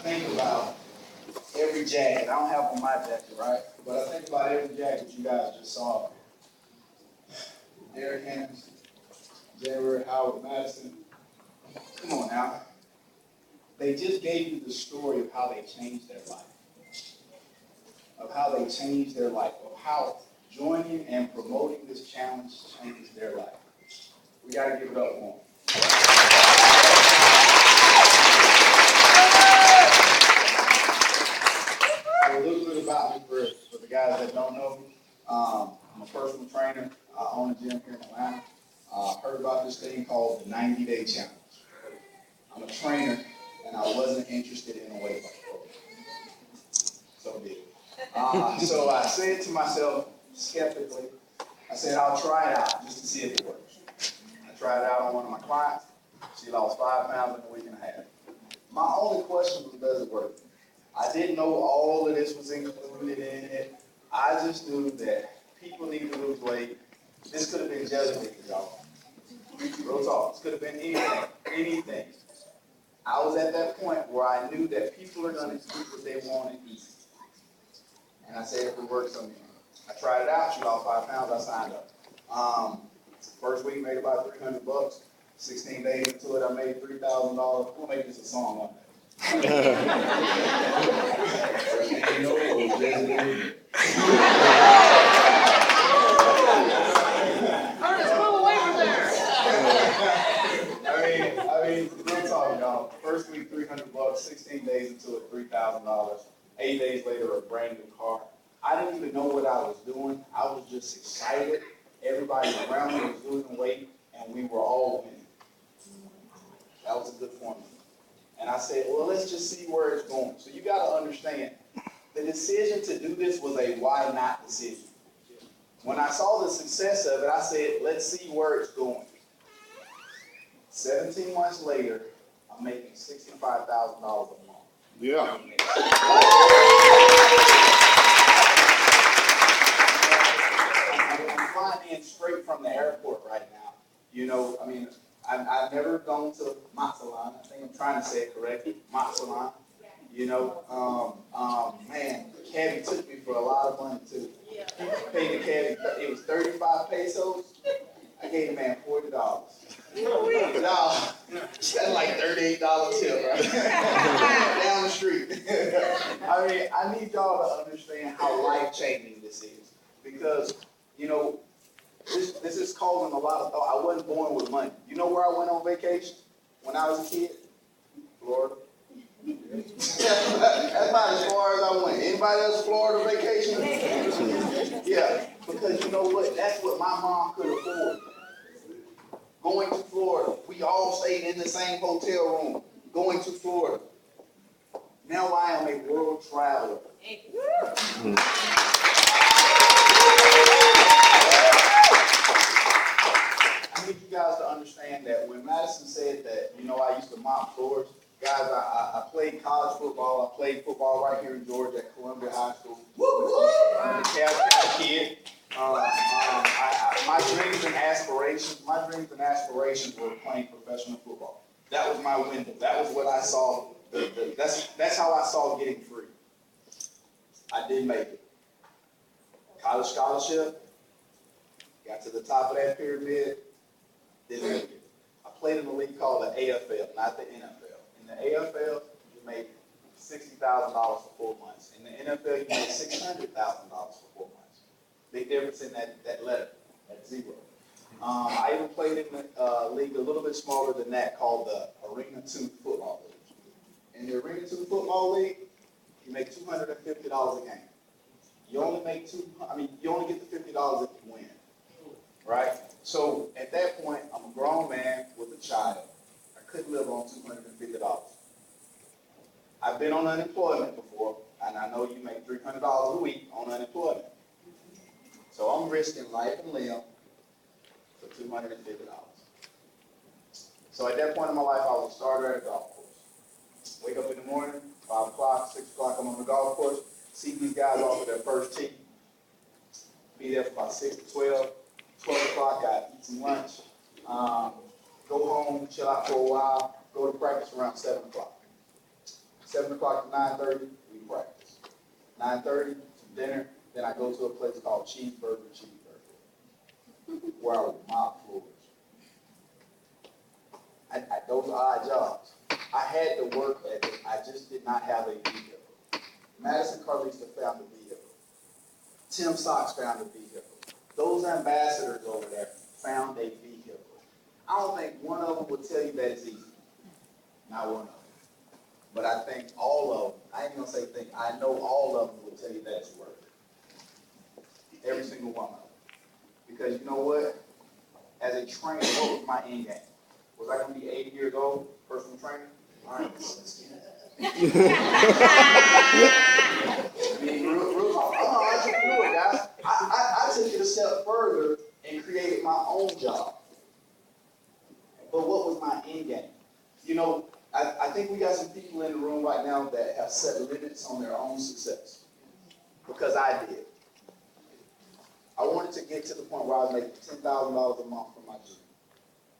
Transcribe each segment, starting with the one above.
think about every jacket, I don't have on my jacket, right? But I think about every jacket you guys just saw. Derrick Henry, Jared Howard Madison. Come on now. They just gave you the story of how they changed their life. Of how they changed their life. Of how joining and promoting this challenge changed their life. We got to give it up for them. So a little bit about me for the guys that don't know me. I'm a personal trainer. I own a gym here in Atlanta. Heard about this thing called the 90-day challenge. I'm a trainer, and I wasn't interested in a weight loss program. So big. So I said to myself, skeptically, I said, I'll try it out just to see if it works. I tried it out on one of my clients. She lost 5 pounds in a week and a half. My only question was, does it work? I didn't know all of this was included in it. I just knew that people need to lose weight. This could have been jelly beans, y'all. Real talk. This could have been anything. I was at that point where I knew that people are going to eat what they want to eat. And I said, if it works, I'm in. I tried it out. She lost 5 pounds. I signed up. First week, made about $300. 16 days into it, I made $3,000. We'll make this a song one day. I mean, real talk, y'all. First week, $300. 16 days into it, $3,000. 8 days later, a brand new car. I didn't even know what I was doing. I was just excited. Everybody around me was losing weight, and we were all winning. That was a good formula. And I said, well, let's just see where it's going. So you got to understand, the decision to do this was a why not decision. When I saw the success of it, I said, let's see where it's going. 17 months later, I'm making $65,000 a month. Yeah. I'm flying in straight from the airport right now. You know, I mean, I've never gone to Matsalan. I think I'm trying to say it correctly. Matsalan. You know, man, the cabbie took me for a lot of money too. He paid the cabbie. It was 35 pesos. I gave the man $40. That's like $38 tip, right? Down the street. I mean, I need y'all to understand how life-changing this is. Because, you know, this is causing a lot of thought. I wasn't born with money. You know where I went on vacation when I was a kid? Florida. That's about as far as I went. Anybody else Florida vacation? Yeah, because you know what? That's what my mom could afford. Going to Florida. We all stayed in the same hotel room. Going to Florida. Now I am a world traveler. I need you guys to understand that when Madison said that, you know, I used to mop floors, guys, I played college football. I played football right here in Georgia at Columbia High School. I'm a Cal kid. My dreams and aspirations were playing professional football. That was my window. That was what I saw. That's how I saw getting free. I didn't make it. College scholarship. Got to the top of that pyramid. Didn't make it. I played in a league called the AFL, not the NFL. In the AFL, you make $60,000 for 4 months. In the NFL, you make $600,000 for 4 months. Big difference in that letter, that zero. I even played in the league a little bit smaller than that called the Arena 2 Football League. In the Arena 2 Football League, you make $250 a game. You only get the $50 if you win, right? So at that point, I'm a grown man with a child. I couldn't live on $250. I've been on unemployment before, and I know you make $300 a week on unemployment. So I'm risking life and limb for $250. So at that point in my life, I was a starter at a golf course. Wake up in the morning, 5 o'clock, 6 o'clock, I'm on the golf course, see these guys off at their first tee. Be there for about 6 to 12. 12 o'clock, I eat some lunch, go home, chill out for a while, go to practice around 7 o'clock. 7 o'clock to 9:30, we practice. 9:30 to dinner, then I go to a place called Cheeseburger, where I would mop floors. Those are odd jobs. I had to work at it. I just did not have a vehicle. Madison Carlista found a vehicle. Tim Sox found a vehicle. Those ambassadors over there found a vehicle. I don't think one of them would tell you that it's easy. Not one of them. But I think all of them, I ain't gonna say think, I know all of them will tell you that it's worth it. Every single one of them. Because you know what? As a trainer, what was my end game? Was I gonna be 80 years old, personal trainer? All right, let's get it. I mean, real talk. I'm an entrepreneur, guys. I took it a step further and created my own job. But what was my end game? You know, I think we got some people in the room right now that have set limits on their own success. Because I did. I wanted to get to the point where I was making $10,000 a month from my dream.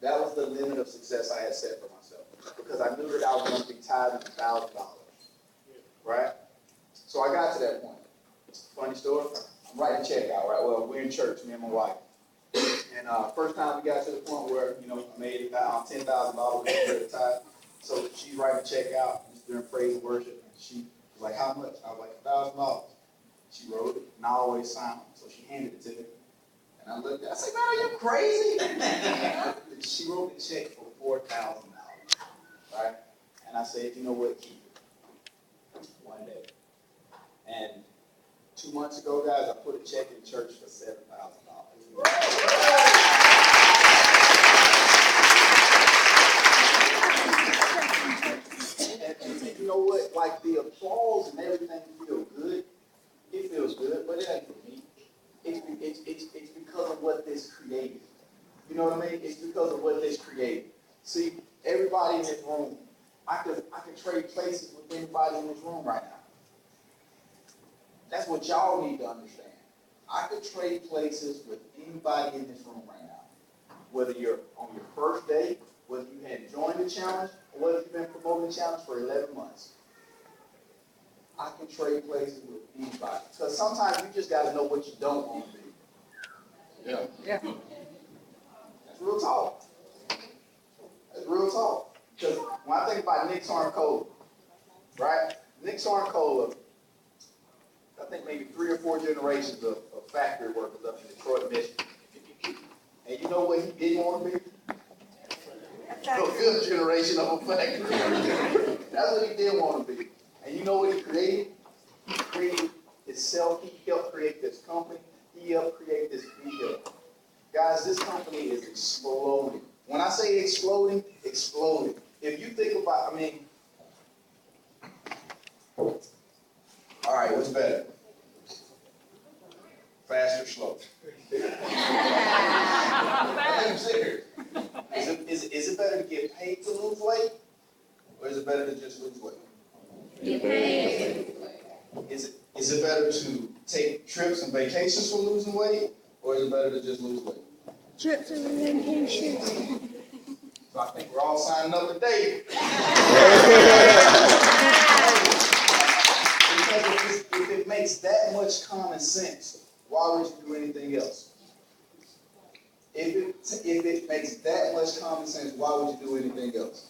That was the limit of success I had set for myself. Because I knew that I was going to be tied to $1,000. Right? So I got to that point. Funny story. I'm writing a check out, right? Well, we're in church, me and my wife. And first time we got to the point where, you know, I made $10,000 at the time. So she's writing a check out, just during praise and worship. And she was like, how much? I was like, $1,000. She wrote it, and I always signed it. So she handed it to me. And I looked at it, I said, man, are you crazy? She wrote the check for $4,000. Right? And I said, you know what, keep it. One day. And 2 months ago, guys, I put a check in church for $7,000. And you know what? Like the applause and everything feel good. It feels good, but it ain't for me. It's because of what this created. You know what I mean? It's because of what this created. See, everybody in this room, I could trade places with anybody in this room right now. That's what y'all need to understand. I could trade places with anybody in this room right now. Whether you're on your first day, whether you had joined the challenge, or whether you've been promoting the challenge for 11 months. I can trade places with anybody. Because sometimes you just got to know what you don't want to be. Yeah. That's real talk. That's real talk. Because when I think about Nick Sarncola, right? Nick Sarncola, I think maybe 3 or 4 generations of factory workers up in Detroit, Michigan. And you know what he didn't want to be? A good generation of a factory worker. That's what he did want to be. And you know what he created? He created himself. He helped create this company. He helped create this vehicle. Guys, this company is exploding. When I say exploding, exploding. If you think about, all right, what's better? Fast or slow? I'm serious. Is it better to get paid to lose weight? Or is it better to just lose weight? Get paid. Is it better to take trips and vacations for losing weight? Or is it better to just lose weight? Trips and vacations. So I think we're all signing up today. Because if it makes that much common sense, why would you do anything else? If it makes that much common sense, why would you do anything else?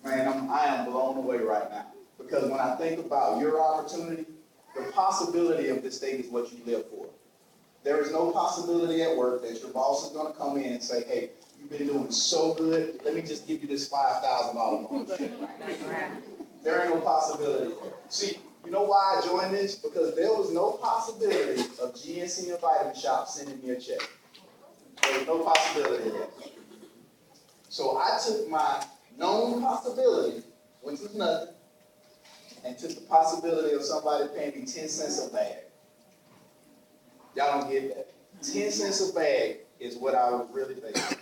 Man, I am blown away right now. Because when I think about your opportunity, the possibility of this thing is what you live for. There is no possibility at work that your boss is going to come in and say, hey, you've been doing so good, let me just give you this $5,000 bonus. There ain't no possibility. See, you know why I joined this? Because there was no possibility of GNC and Vitamin Shop sending me a check. There was no possibility of that. So I took my known possibility, which was nothing, and took the possibility of somebody paying me 10 cents a bag. Y'all don't get that. 10 cents a bag is what I was really thinking.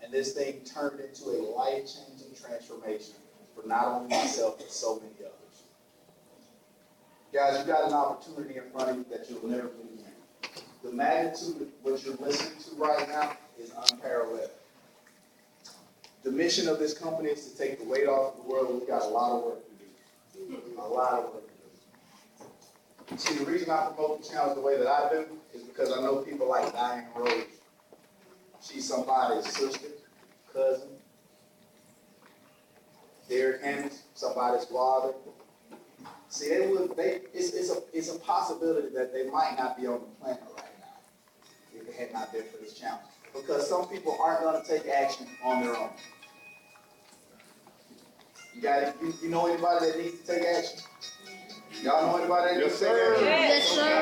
And this thing turned into a life-changing transformation for not only myself, but so many others. Guys, you got an opportunity in front of you that you'll never believe in. The magnitude of what you're listening to right now is unparalleled. The mission of this company is to take the weight off the world. We've got a lot of work to do. A lot of work to do. See, the reason I promote the challenge the way that I do is because I know people like Diane Rose. She's somebody's sister, cousin. Derek Hammons, somebody's father. See, it's a possibility that they might not be on the planet right now if it had not been for this challenge. Because some people aren't going to take action on their own. You know anybody that needs to take action? Y'all know anybody that needs to take action? Yes, sir.